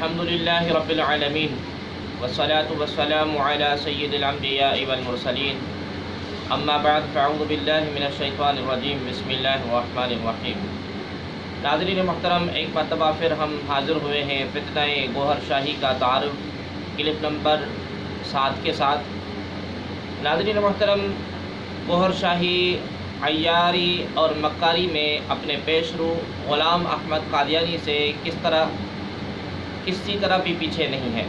الحمدللہ رب العالمین والصلاة والسلام علی سید الانبیاء والمرسلین اما بعد فاعوذ باللہ من الشیطان الرجیم بسم اللہ الرحمن الرحیم۔ ناظرین محترم، ایک مرتبہ پھر ہم حاضر ہوئے ہیں فتنہ گوہر شاہی کا تعارف کلپ نمبر 7 کے ساتھ۔ ناظرین محترم، گوہر شاہی عیاری اور مکاری میں اپنے پیشرو غلام احمد قادیانی سے کسی طرح بھی پیچھے نہیں ہے۔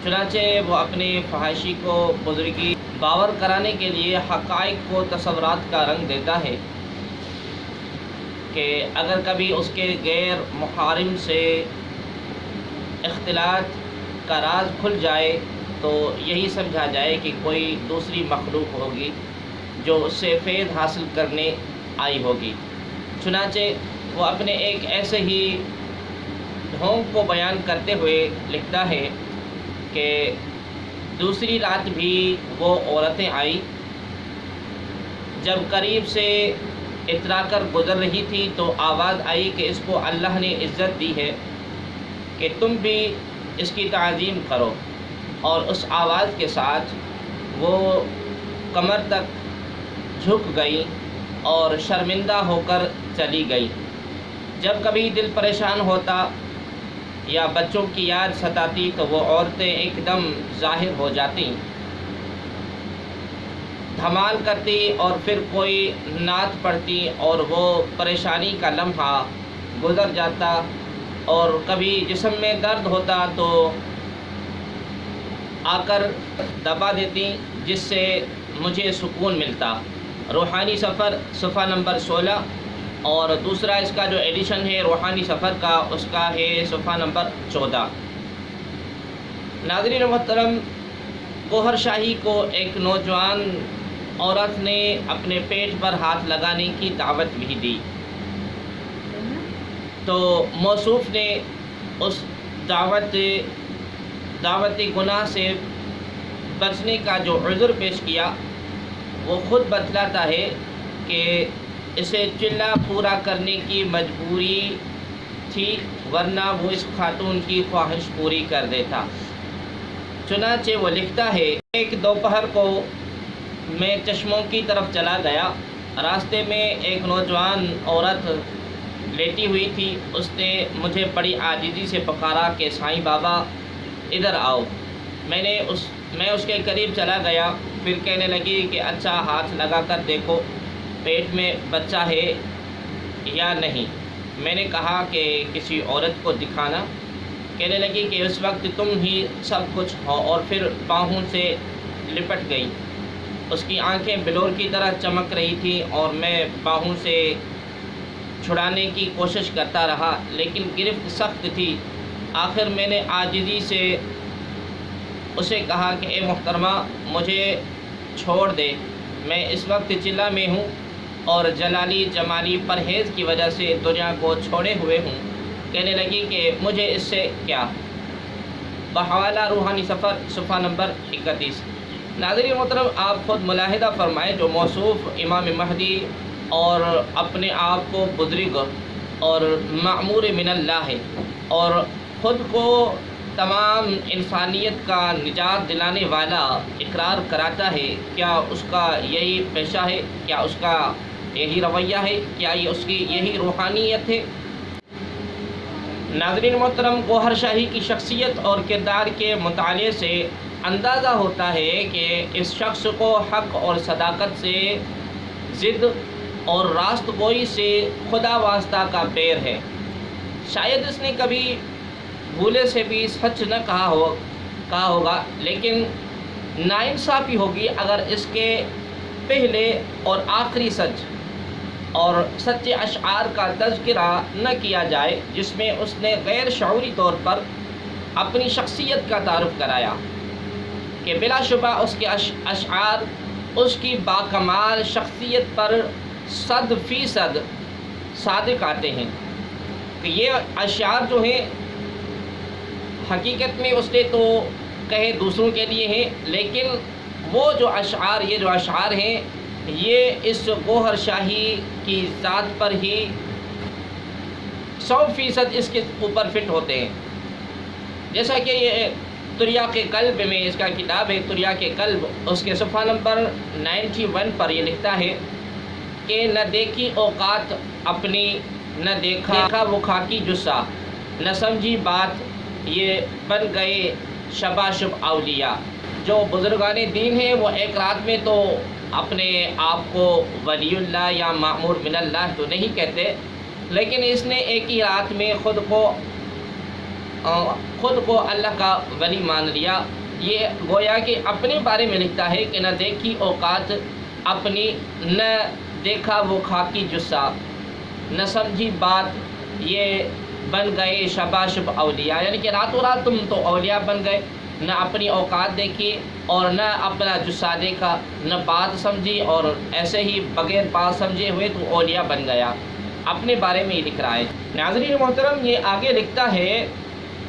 چنانچہ وہ اپنی فحاشی کو بزرگی باور کرانے کے لیے حقائق کو تصورات کا رنگ دیتا ہے کہ اگر کبھی اس کے غیر محارم سے اختلاط کا راز کھل جائے تو یہی سمجھا جائے کہ کوئی دوسری مخلوق ہوگی جو اس سے فیض حاصل کرنے آئی ہوگی۔ چنانچہ وہ اپنے ایک ایسے ہی ڈھونگ کو بیان کرتے ہوئے لکھتا ہے کہ دوسری رات بھی وہ عورتیں آئی، جب قریب سے اترا کر گزر رہی تھی تو آواز آئی کہ اس کو اللہ نے عزت دی ہے کہ تم بھی اس کی تعظیم کرو، اور اس آواز کے ساتھ وہ کمر تک جھک گئی اور شرمندہ ہو کر چلی گئی۔ جب کبھی دل پریشان ہوتا یا بچوں کی یاد ستاتی تو وہ عورتیں ایک دم ظاہر ہو جاتی، دھمال کرتی اور پھر کوئی نعت پڑھتی اور وہ پریشانی کا لمحہ گزر جاتا، اور کبھی جسم میں درد ہوتا تو آ کر دبا دیتی، جس سے مجھے سکون ملتا۔ روحانی سفر صفحہ نمبر 16، اور دوسرا اس کا جو ایڈیشن ہے روحانی سفر کا، اس کا ہے صفحہ نمبر 14۔ ناظرین محترم، گوہر شاہی کو ایک نوجوان عورت نے اپنے پیٹ پر ہاتھ لگانے کی دعوت بھی دی، تو موصوف نے اس دعوت گناہ سے بچنے کا جو عذر پیش کیا وہ خود بتلاتا ہے کہ اسے چلہ پورا کرنے کی مجبوری تھی، ورنہ وہ اس خاتون کی خواہش پوری کر دیتا۔ چنانچہ وہ لکھتا ہے، ایک دوپہر کو میں چشموں کی طرف چلا گیا، راستے میں ایک نوجوان عورت لیٹی ہوئی تھی، اس نے مجھے بڑی عاجزی سے پکارا کہ سائیں بابا ادھر آؤ۔ میں اس کے قریب چلا گیا، پھر کہنے لگی کہ اچھا ہاتھ لگا کر دیکھو پیٹ میں بچہ ہے یا نہیں۔ میں نے کہا کہ کسی عورت کو دکھانا۔ کہنے لگی کہ اس وقت تم ہی سب کچھ ہو، اور پھر باہوں سے لپٹ گئی۔ اس کی آنکھیں بلور کی طرح چمک رہی تھیں اور میں باہوں سے چھڑانے کی کوشش کرتا رہا، لیکن گرفت سخت تھی۔ آخر میں نے عاجزی سے اسے کہا کہ اے محترمہ، مجھے چھوڑ دے، میں اس وقت چلہ میں ہوں اور جلالی جمالی پرہیز کی وجہ سے دنیا کو چھوڑے ہوئے ہوں۔ کہنے لگی کہ مجھے اس سے کیا۔ بحوالہ روحانی سفر صفحہ نمبر 31۔ ناظرین محترم، آپ خود ملاحظہ فرمائیں، جو موصوف امام مہدی اور اپنے آپ کو بزرگ اور معمور من اللہ ہے، اور خود کو تمام انسانیت کا نجات دلانے والا اقرار کراتا ہے، کیا اس کا یہی پیشہ ہے؟ کیا اس کا یہی رویہ ہے؟ کیا یہ اس کی یہی روحانیت ہے؟ ناظرین محترم، گوہر شاہی کی شخصیت اور کردار کے مطالعے سے اندازہ ہوتا ہے کہ اس شخص کو حق اور صداقت سے، ضد اور راست گوئی سے خدا واسطہ کا پیر ہے۔ شاید اس نے کبھی بھولے سے بھی سچ نہ کہا ہوگا، لیکن ناانصافی ہوگی اگر اس کے پہلے اور آخری سچ اور سچے اشعار کا تذکرہ نہ کیا جائے، جس میں اس نے غیر شعوری طور پر اپنی شخصیت کا تعارف کرایا کہ بلا شبہ اس کے اشعار اس کی باکمال شخصیت پر 100% صادق آتے ہیں، کہ یہ اشعار جو ہیں حقیقت میں اس نے تو کہے دوسروں کے لیے ہیں، لیکن وہ جو اشعار ہیں یہ اس گوہر شاہی کی ذات پر ہی 100% اس کے اوپر فٹ ہوتے ہیں۔ جیسا کہ یہ تریاق قلب میں اس کا کتاب ہے تریاق قلب، اس کے صفحہ نمبر 91 پر یہ لکھتا ہے کہ نہ دیکھی اوقات اپنی، نہ دیکھا وہ خاکی جسہ، نہ سمجھی بات یہ بن گئے شباشب اولیاء۔ جو بزرگان دین ہیں وہ ایک رات میں تو اپنے آپ کو ولی اللہ یا معمور من اللہ تو نہیں کہتے، لیکن اس نے ایک ہی رات میں خود کو اللہ کا ولی مان لیا۔ یہ گویا کہ اپنے بارے میں لکھتا ہے کہ نہ دیکھی اوقات اپنی، نہ دیکھا وہ خاکی جسہ، نہ سمجھی بات یہ بن گئے شباشب اولیاء، یعنی کہ راتوں رات تم تو اولیاء بن گئے، نہ اپنی اوقات دیکھی اور نہ اپنا جسہ دیکھا، نہ بات سمجھی اور ایسے ہی بغیر بات سمجھے ہوئے تو اولیاء بن گیا۔ اپنے بارے میں یہ لکھ رہا ہے۔ ناظرین محترم، یہ آگے لکھتا ہے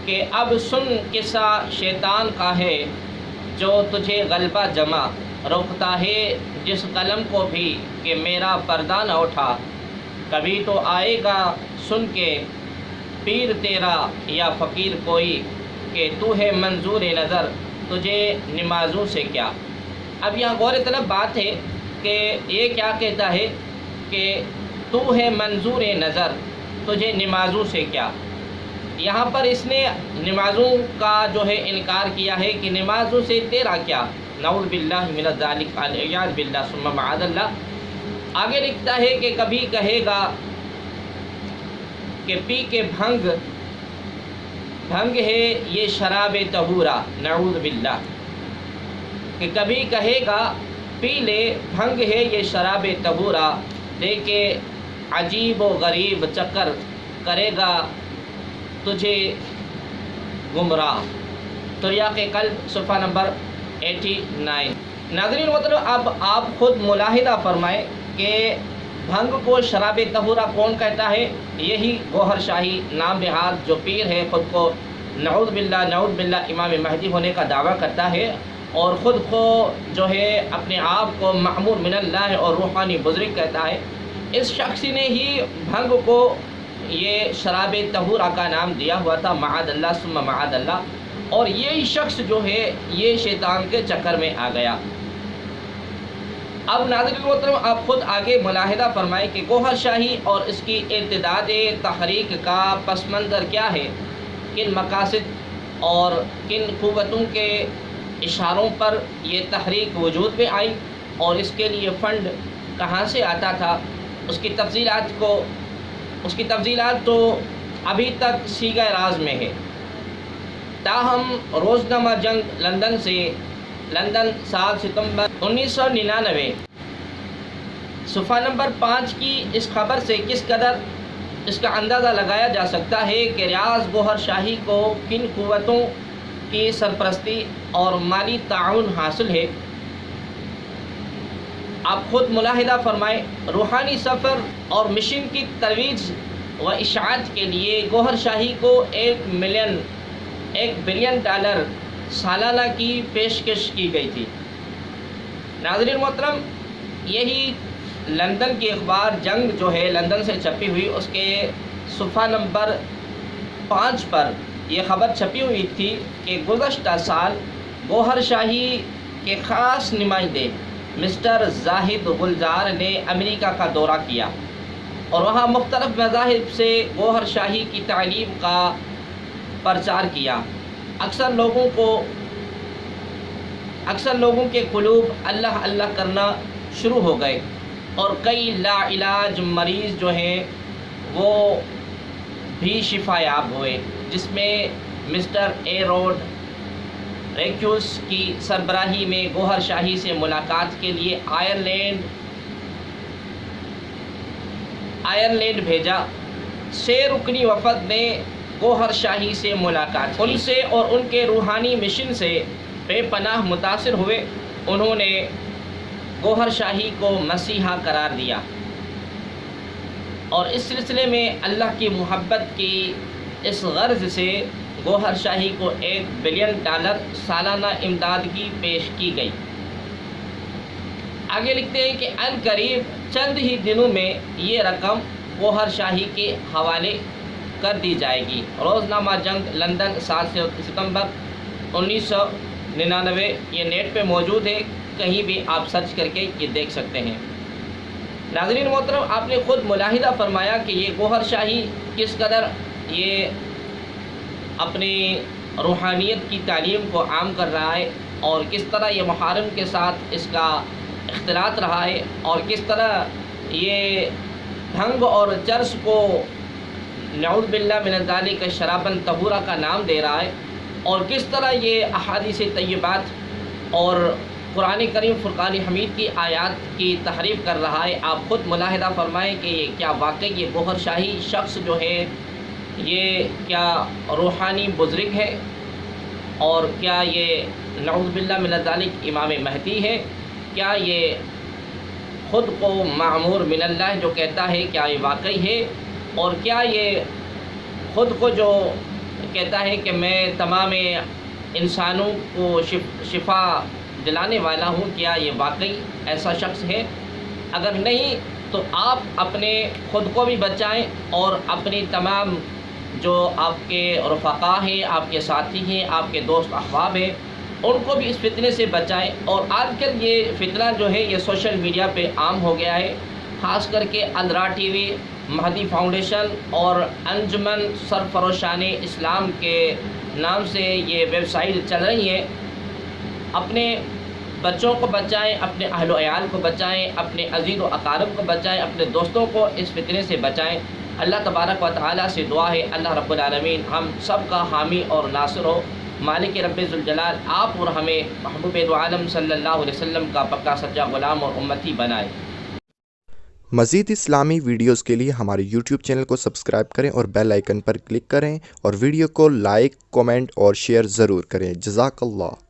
کہ اب سن قصہ شیطان کا ہے جو تجھے غلبہ جمع، روکتا ہے جس قلم کو بھی کہ میرا پردہ نہ اٹھا، کبھی تو آئے گا سن کے پیر تیرا یا فقیر کوئی، کہ تو ہے منظور نظر تجھے نمازوں سے کیا۔ اب یہاں غور طلب بات ہے کہ یہ کیا کہتا ہے کہ تو ہے منظور نظر تجھے نمازوں سے کیا۔ یہاں پر اس نے نمازوں کا جو ہے انکار کیا ہے کہ نمازوں سے تیرا کیا، نعوذ باللہ من ذالک، والعیاذ باللہ ثم معاذ اللہ۔ آگے لکھتا ہے کہ کبھی کہے گا کہ پی کے بھنگ ہے یہ شراب طہورا، نعوذ باللہ، کہ کبھی کہے گا پی لے بھنگ ہے یہ شراب طہورا، دے کے عجیب و غریب چکر کرے گا تجھے گمراہ۔ تریاق قلب صفحہ نمبر 89۔ ناظرین مطلب اب آپ خود ملاحظہ فرمائیں کہ بھنگ کو شراب طہورا کون کہتا ہے؟ یہی گوہر شاہی نام نہاد جو پیر ہے، خود کو نعوذ باللہ امام مہدی ہونے کا دعویٰ کرتا ہے اور خود کو جو ہے اپنے آپ کو معمور من اللہ اور روحانی بزرگ کہتا ہے۔ اس شخص نے ہی بھنگ کو یہ شراب طہورا کا نام دیا ہوا تھا، معاذ اللہ ثم معاذ اللہ، اور یہی شخص جو ہے یہ شیطان کے چکر میں آ گیا۔ اب ناظرین محترم آپ خود آگے ملاحظہ فرمائیں کہ گوہر شاہی اور اس کی ارتداد تحریک کا پس منظر کیا ہے، کن مقاصد اور کن قوتوں کے اشاروں پر یہ تحریک وجود میں آئی اور اس کے لیے فنڈ کہاں سے آتا تھا۔ اس کی تفصیلات تو ابھی تک سیغہ راز میں ہے۔ تاہم روزنامہ جنگ لندن 7 ستمبر 1999 صفحہ نمبر 5 کی اس خبر سے کس قدر اس کا اندازہ لگایا جا سکتا ہے کہ ریاض گوہر شاہی کو کن قوتوں کی سرپرستی اور مالی تعاون حاصل ہے۔ آپ خود ملاحظہ فرمائیں، روحانی سفر اور مشن کی ترویج و اشاعت کے لیے گوہر شاہی کو $1 بلین سالانہ کی پیشکش کی گئی تھی۔ ناظرین محترم، یہی لندن کی اخبار جنگ جو ہے لندن سے چھپی ہوئی، اس کے صفحہ نمبر 5 پر یہ خبر چھپی ہوئی تھی کہ گزشتہ سال گوہر شاہی کے خاص نمائندے مسٹر زاہد گلزار نے امریکہ کا دورہ کیا اور وہاں مختلف مذاہب سے گوہر شاہی کی تعلیم کا پرچار کیا۔ اکثر لوگوں کے قلوب اللہ اللہ کرنا شروع ہو گئے اور کئی لا علاج مریض جو ہیں وہ بھی شفا یاب ہوئے، جس میں مسٹر ایروڈ ریکیوس کی سربراہی میں گوہر شاہی سے ملاقات کے لیے آئرلینڈ بھیجا۔ 6 رکنی وفد نے گوہر شاہی سے ملاقات، ان سے اور ان کے روحانی مشن سے بے پناہ متاثر ہوئے۔ انہوں نے گوہر شاہی کو مسیحا قرار دیا اور اس سلسلے میں اللہ کی محبت کی اس غرض سے گوہر شاہی کو $1 بلین سالانہ امداد کی پیش کی گئی۔ آگے لکھتے ہیں کہ عنقریب چند ہی دنوں میں یہ رقم گوہر شاہی کے حوالے کر دی جائے گی۔ روزنامہ جنگ لندن 7 ستمبر 1999، یہ نیٹ پہ موجود ہے، کہیں بھی آپ سرچ کر کے یہ دیکھ سکتے ہیں۔ ناظرین محترم، آپ نے خود ملاحظہ فرمایا کہ یہ گوہر شاہی کس قدر یہ اپنی روحانیت کی تعلیم کو عام کر رہا ہے، اور کس طرح یہ محارم کے ساتھ اس کا اختلاط رہا ہے، اور کس طرح یہ بھنگ اور چرس کو نعوذ باللہ من ذالک شراباً طہورا کا نام دے رہا ہے، اور کس طرح یہ احادیث طیبات اور قرآن کریم فرقان حمید کی آیات کی تحریف کر رہا ہے۔ آپ خود ملاحظہ فرمائیں کہ یہ کیا واقعی یہ گوہر شاہی شخص جو ہے یہ کیا روحانی بزرگ ہے، اور کیا یہ نعوذ باللہ من ذالک امام مہدی ہے؟ کیا یہ خود کو معمور من اللہ جو کہتا ہے کیا یہ واقعی ہے؟ اور کیا یہ خود کو جو کہتا ہے کہ میں تمام انسانوں کو شفا دلانے والا ہوں، کیا یہ واقعی ایسا شخص ہے؟ اگر نہیں تو آپ اپنے خود کو بھی بچائیں، اور اپنی تمام جو آپ کے رفقا ہیں، آپ کے ساتھی ہیں، آپ کے دوست احباب ہیں، ان کو بھی اس فتنے سے بچائیں۔ اور آج کل یہ فتنہ جو ہے یہ سوشل میڈیا پہ عام ہو گیا ہے، خاص کر کے الرا ٹی وی، مہدی فاؤنڈیشن اور انجمن سرفروشان اسلام کے نام سے یہ ویب سائٹ چل رہی ہیں۔ اپنے بچوں کو بچائیں، اپنے اہل و عیال کو بچائیں، اپنے عزیز و اقارب کو بچائیں، اپنے دوستوں کو اس فتنے سے بچائیں۔ اللہ تبارک و تعالیٰ سے دعا ہے اللہ رب العالمین ہم سب کا حامی اور ناصر ہو۔ مالک رب ذوالجلال آپ اور ہمیں محبوب دو عالم صلی اللہ علیہ وسلم کا پکا سچا غلام اور امتی بنائے۔ مزید اسلامی ویڈیوز کے لیے ہمارے یوٹیوب چینل کو سبسکرائب کریں اور بیل آئیکن پر کلک کریں، اور ویڈیو کو لائک، کومنٹ اور شیئر ضرور کریں۔ جزاک اللہ۔